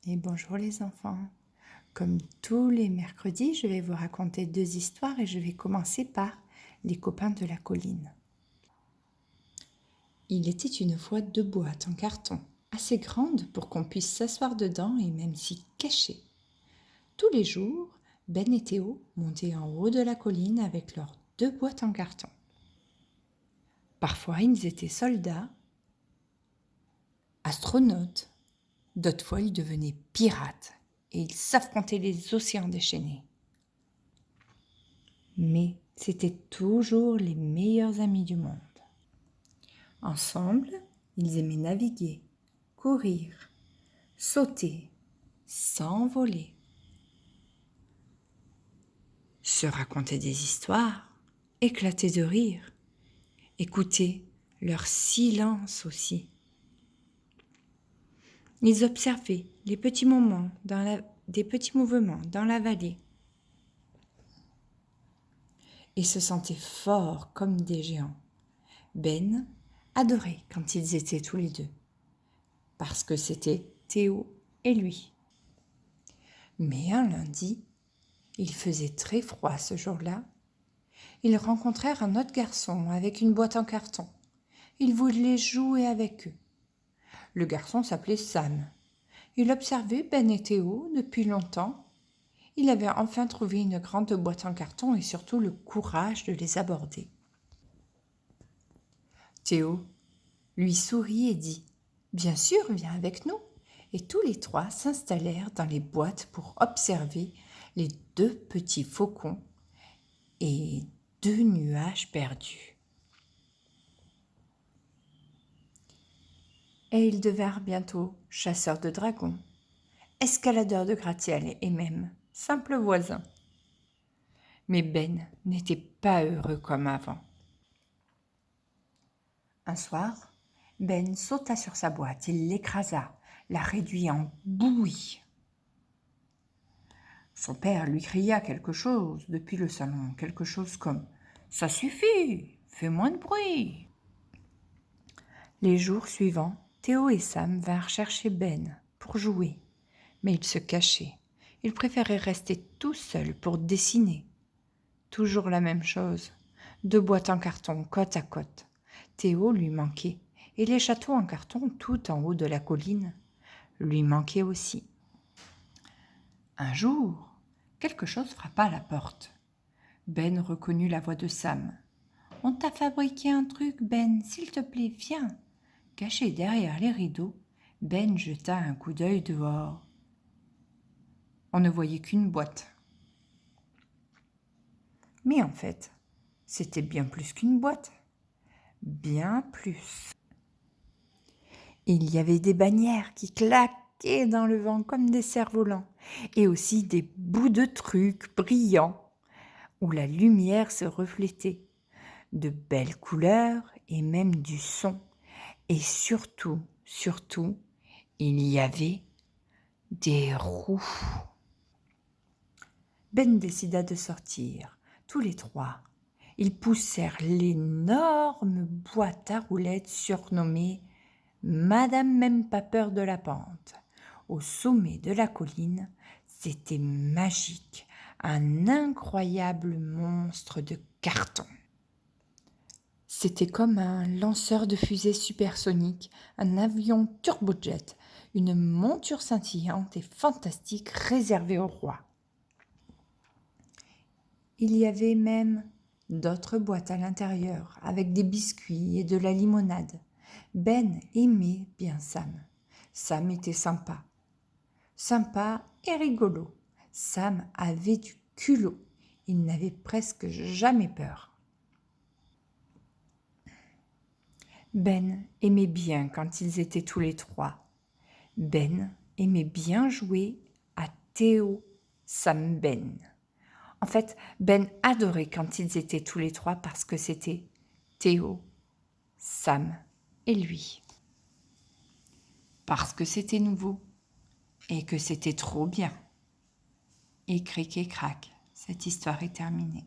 Et bonjour les enfants. Comme tous les mercredis, je vais vous raconter 2 histoires et je vais commencer par les copains de la colline. Il était une fois 2 boîtes en carton, assez grandes pour qu'on puisse s'asseoir dedans et même s'y cacher. Tous les jours, Ben et Théo montaient en haut de la colline avec leurs 2 boîtes en carton. Parfois, ils étaient soldats, astronautes. D'autres fois, ils devenaient pirates et ils s'affrontaient les océans déchaînés. Mais c'étaient toujours les meilleurs amis du monde. Ensemble, ils aimaient naviguer, courir, sauter, s'envoler, se raconter des histoires, éclater de rire, écouter leur silence aussi. Ils observaient des petits mouvements dans la vallée et se sentaient forts comme des géants. Ben adorait quand ils étaient tous les deux, parce que c'était Théo et lui. Mais un lundi, il faisait très froid ce jour-là. Ils rencontrèrent un autre garçon avec une boîte en carton. Il voulait jouer avec eux. Le garçon s'appelait Sam. Il observait Ben et Théo depuis longtemps. Il avait enfin trouvé une grande boîte en carton et surtout le courage de les aborder. Théo lui sourit et dit « Bien sûr, viens avec nous !» Et tous les 3 s'installèrent dans les boîtes pour observer les 2 petits faucons et 2 nuages perdus. Et ils devinrent bientôt chasseurs de dragons, escaladeurs de gratte-ciel et même simples voisins. Mais Ben n'était pas heureux comme avant. Un soir, Ben sauta sur sa boîte, il l'écrasa, la réduit en bouillie. Son père lui cria quelque chose depuis le salon, quelque chose comme « Ça suffit, fais moins de bruit !» Les jours suivants, Théo et Sam vinrent chercher Ben pour jouer, mais il se cachait. Il préférait rester tout seul pour dessiner. Toujours la même chose, 2 boîtes en carton côte à côte. Théo lui manquait, et les châteaux en carton tout en haut de la colline lui manquaient aussi. Un jour, quelque chose frappa à la porte. Ben reconnut la voix de Sam. « On t'a fabriqué un truc, Ben, s'il te plaît, viens !» Caché derrière les rideaux, Ben jeta un coup d'œil dehors. On ne voyait qu'une boîte. Mais en fait, c'était bien plus qu'une boîte. Bien plus. Il y avait des bannières qui claquaient dans le vent comme des cerfs-volants, et aussi des bouts de trucs brillants où la lumière se reflétait, de belles couleurs et même du son. Et surtout, il y avait des roues. Ben décida de sortir, tous les 3. Ils poussèrent l'énorme boîte à roulettes surnommée Madame même pas peur de la pente. Au sommet de la colline, c'était magique, un incroyable monstre de carton. C'était comme un lanceur de fusée supersonique, un avion turbojet, une monture scintillante et fantastique réservée au roi. Il y avait même d'autres boîtes à l'intérieur, avec des biscuits et de la limonade. Ben aimait bien Sam. Sam était sympa et rigolo. Sam avait du culot. Il n'avait presque jamais peur. Ben aimait bien quand ils étaient tous les 3. Ben aimait bien jouer à Théo, Sam, Ben. En fait, Ben adorait quand ils étaient tous les 3 parce que c'était Théo, Sam et lui. Parce que c'était nouveau et que c'était trop bien. Et cric et crac, cette histoire est terminée.